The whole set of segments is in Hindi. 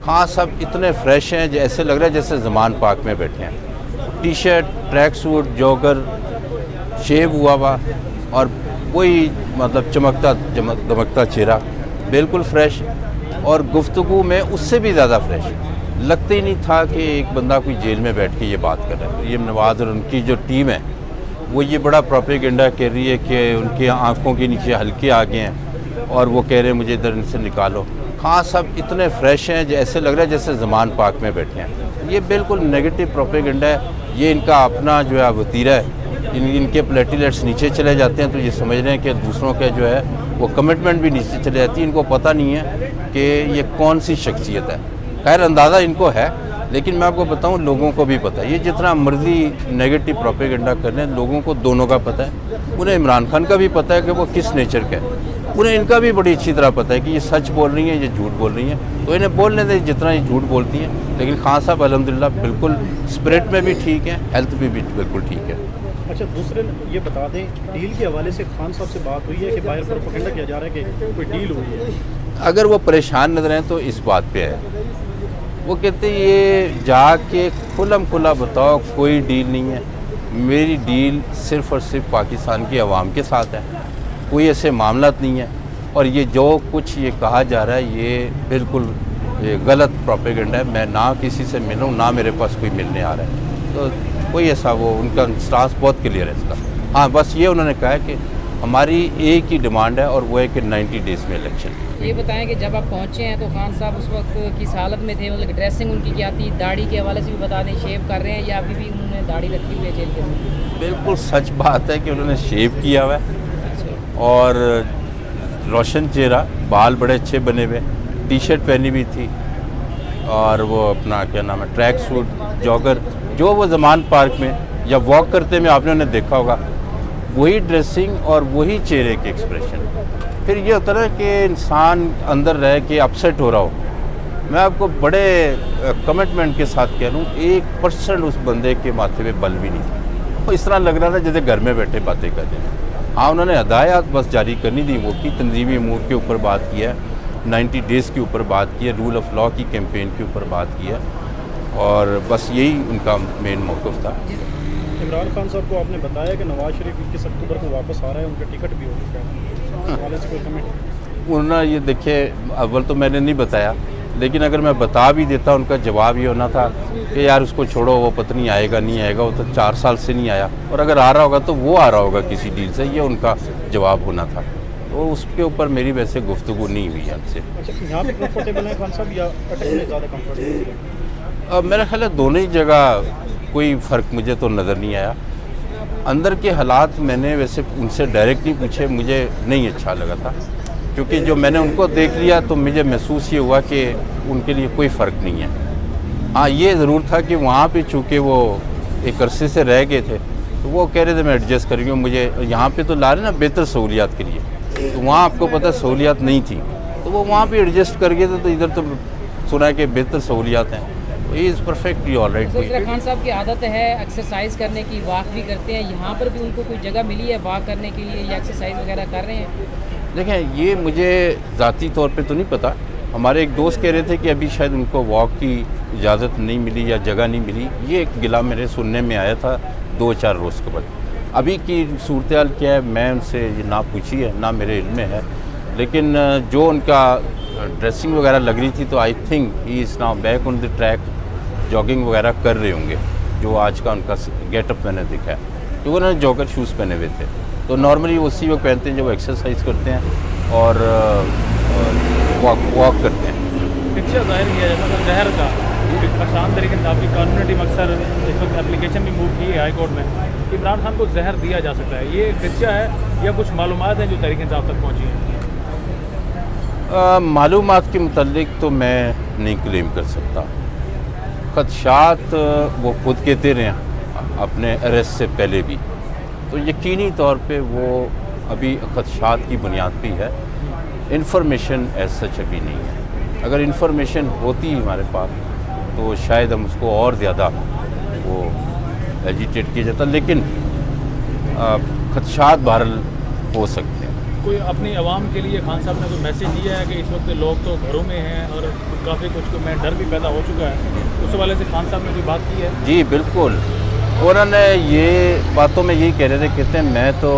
खान साहब इतने फ्रेश हैं जैसे लग रहा है जैसे ज़मान पार्क में बैठे हैं। T shirt, tracksuit, jogger, shave हुआ हुआ और वही मतलब चमकता दमकता चेहरा, बिल्कुल फ्रेश। और गुफ्तगू में उससे भी ज़्यादा फ्रेश, लगता ही नहीं था कि एक बंदा कोई जेल में बैठ के ये बात कर रहा है। ये नवाज़ और उनकी जो टीम है वो ये बड़ा प्रोपेगेंडा कर रही है कि उनकी आंखों के नीचे हल्के आ गए हैं और वो कह रहे हैं मुझे इधर से निकालो। खान साहब इतने फ्रेश हैं जैसे लग रहा है जैसे ज़मान पार्क में बैठे हैं। ये बिल्कुल नेगेटिव प्रोपेगेंडा है। ये इनका अपना जो है वतीरा है। इनके प्लेटलेट्स नीचे चले जाते हैं तो ये समझ रहे हैं कि दूसरों के जो है वो कमिटमेंट भी नीचे चले जाती है। इनको पता नहीं है कि ये कौन सी शख्सियत है। खैर अंदाज़ा इनको है, लेकिन मैं आपको बताऊं लोगों को भी पता है। ये जितना मर्जी नेगेटिव प्रोपेगेंडा कर रहे हैं, लोगों को दोनों का पता है। उन्हें इमरान खान का भी पता है कि वो किस नेचर का है। उन्हें इनका भी बड़ी अच्छी तरह पता है कि ये सच बोल रही हैं, ये झूठ बोल रही हैं। तो इन्हें बोलने दें जितना ये झूठ बोलती हैं। लेकिन खान साहब अल्हम्दुलिल्लाह बिल्कुल स्पिरिट में भी ठीक है, हेल्थ भी बिल्कुल ठीक है। अच्छा, दूसरे ये बता दें, डील के हवाले से खान साहब से बात हुई है कि बाहर प्रोपेगेंडा किया जा रहा है कि कोई डील हुई है? अगर वो परेशान नजर हैं तो इस बात पे है। वो कहते ये जाके खुला बताओ कोई डील नहीं है। मेरी डील सिर्फ़ और सिर्फ पाकिस्तान की आवाम के साथ है, कोई ऐसे मामला नहीं है। और ये जो कुछ ये कहा जा रहा है ये बिल्कुल ये गलत प्रोपेगेंडा है। मैं ना किसी से मिलूँ, ना मेरे पास कोई मिलने आ रहा है। तो कोई ऐसा वो उनका स्टांस बहुत क्लियर है इसका। हाँ, बस ये उन्होंने कहा है कि हमारी एक ही डिमांड है और वो है कि 90 डेज़ में इलेक्शन। ये बताएं कि जब आप पहुंचे हैं तो खान साहब उस वक्त किस हालत में थे, मतलब ड्रेसिंग उनकी क्या थी? दाढ़ी के हवाले से भी बता दें, शेव कर रहे हैं या अभी भी उन्होंने दाढ़ी रखी हुई है जेल के अंदर? बिल्कुल सच बात है कि उन्होंने शेव किया हुआ है और रोशन चेहरा, बाल बड़े अच्छे बने हुए, टी शर्ट पहनी हुई थी और वो अपना क्या नाम है ट्रैक सूट, जॉगर, जो वो ज़मान पार्क में या वॉक करते में आपने उन्हें देखा होगा, वही ड्रेसिंग और वही चेहरे के एक्सप्रेशन। फिर ये होता है कि इंसान अंदर रह के अपसेट हो रहा हो। मैं आपको बड़े कमिटमेंट के साथ कह रहा हूँ, 1% उस बंदे के माथे पे बल भी नहीं था। वो इस तरह लग रहा था जैसे घर में बैठे बातें कर रहे हैं। हाँ, उन्होंने हदायत बस जारी करनी थी, वो की तंजीमी अमूर के ऊपर बात की है, 90 डेज़ के ऊपर बात की है, रूल ऑफ लॉ की कैंपेन के ऊपर बात की है और बस यही उनका मेन मौक़िफ़ था। इमरान खान साहब को आपने बताया कि नवाज़ शरीफ 21 अक्टूबर को वापस आ रहा है, उनका टिकट भी हो चुका है, इस हवाले से कोई कमेंट? उन्होंने ये देखिए, अव्वल तो मैंने नहीं बताया, लेकिन अगर मैं बता भी देता उनका जवाब ये होना था कि यार उसको छोड़ो, वो पत्नी आएगा नहीं आएगा, वो तो 4 साल से नहीं आया और अगर आ रहा होगा तो वो आ रहा होगा किसी डील से, ये उनका जवाब होना था। तो उसके ऊपर मेरी वैसे गुफ्तगू नहीं हुई हमसे। अच्छा, यहाँ पे कंफर्टेबल है खान साहब या अटक में ज़्यादा कंफर्टेबल है? मेरा ख्याल है दोनों ही जगह कोई फ़र्क मुझे तो नज़र नहीं आया। अंदर के हालात मैंने वैसे उनसे डायरेक्ट नहीं पूछे, मुझे नहीं अच्छा लगा था, क्योंकि जो मैंने उनको देख लिया तो मुझे महसूस ये हुआ कि उनके लिए कोई फ़र्क नहीं है। हाँ, ये ज़रूर था कि वहाँ पे चूँकि वो एक अरसे से रह गए थे तो वो कह रहे थे मैं एडजस्ट करेंगे, मुझे यहाँ पे तो ला रहे ना बेहतर सहूलियात के लिए, तो वहाँ आपको पता सहूलियात नहीं थी तो वो वहाँ पे एडजस्ट कर गए थे। तो इधर तो सुना है कि बेहतर सहूलियात हैं, तो ये is perfectly all right. Khan साहब की आदत है एक्सरसाइज करने की, वॉक भी करते हैं, यहाँ पर भी उनको कोई जगह मिली है वॉक करने के लिए या एक्सरसाइज वगैरह कर रहे हैं? देखें, ये मुझे ज़ाती तौर पे तो नहीं पता। हमारे एक दोस्त कह रहे थे कि अभी शायद उनको वॉक की इजाज़त नहीं मिली या जगह नहीं मिली। ये एक गिला मेरे सुनने में आया था 2-4 रोज़ के बाद। अभी की सूरत हाल क्या है मैं उनसे ये ना पूछी है, ना मेरे इल्म में है, लेकिन जो उनका ड्रेसिंग वगैरह लग रही थी तो I think he is now back on the track, jogging वगैरह कर रहे होंगे। जो आज का उनका गेटअप मैंने देखा है, क्योंकि उन्होंने जॉगर शूज़ पहने हुए थे, तो नॉर्मली उसी वक्त पहनते हैं जब एक्सरसाइज करते हैं और वॉक करते हैं। खदशा जाहिर किया जाता है जहर का, आसान तरीके से आपकी कम्युनिटी में अक्सर इस वक्त एप्लीकेशन भी मूव की है हाई कोर्ट में, इमरान खान को जहर दिया जा सकता है, ये खदशा है या कुछ मालूमात हैं जो तहरीक इंसाफ तक पहुँची हैं? मालूमात के मुतालिक तो मैं नहीं क्लेम कर सकता। खदशात वो खुद कहते रहे अपने अरेस्ट से पहले भी, तो यकीनी तौर पे वो अभी खदशात की बुनियाद पे है, इन्फॉर्मेशन एज सच अभी नहीं है। अगर इन्फॉर्मेशन होती हमारे पास तो शायद हम उसको और ज़्यादा वो एजिटेट किया जाता, लेकिन खदशात बहरहाल हो सकते हैं। कोई अपनी आवाम के लिए खान साहब ने कोई मैसेज दिया है कि इस वक्त लोग तो घरों में हैं और काफ़ी कुछ में डर भी पैदा हो चुका है, उस हवाले से खान साहब ने कोई बात की है? जी बिल्कुल, उन्होंने ये बातों में यही कह रहे थे, कहते हैं मैं तो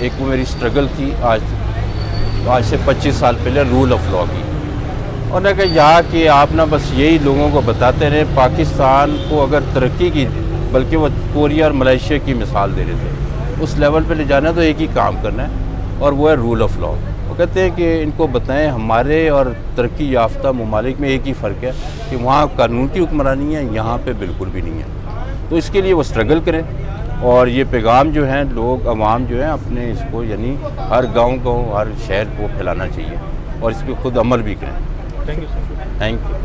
एक वो मेरी स्ट्रगल थी आज से 25 साल पहले रूल ऑफ लॉ की। उन्होंने कहा यहाँ कि आप ना बस यही लोगों को बताते रहे, पाकिस्तान को अगर तरक्की की, बल्कि वो कोरिया और मलेशिया की मिसाल दे रहे थे, उस लेवल पे ले जाना है तो एक ही काम करना है और वो है रूल ऑफ लॉ। वो कहते हैं कि इनको बताएं हमारे और तरक्की याफ्ता ममालिक में एक ही फ़र्क है कि वहाँ कानून की हुक्मरानी है, यहाँ पे बिल्कुल भी नहीं है। तो इसके लिए वो स्ट्रगल करें और ये पैगाम जो है लोग अवाम जो है अपने इसको यानी हर गाँव को हर शहर को फैलाना चाहिए और इस पर खुद अमल भी करें। Thank you sir. Thank you.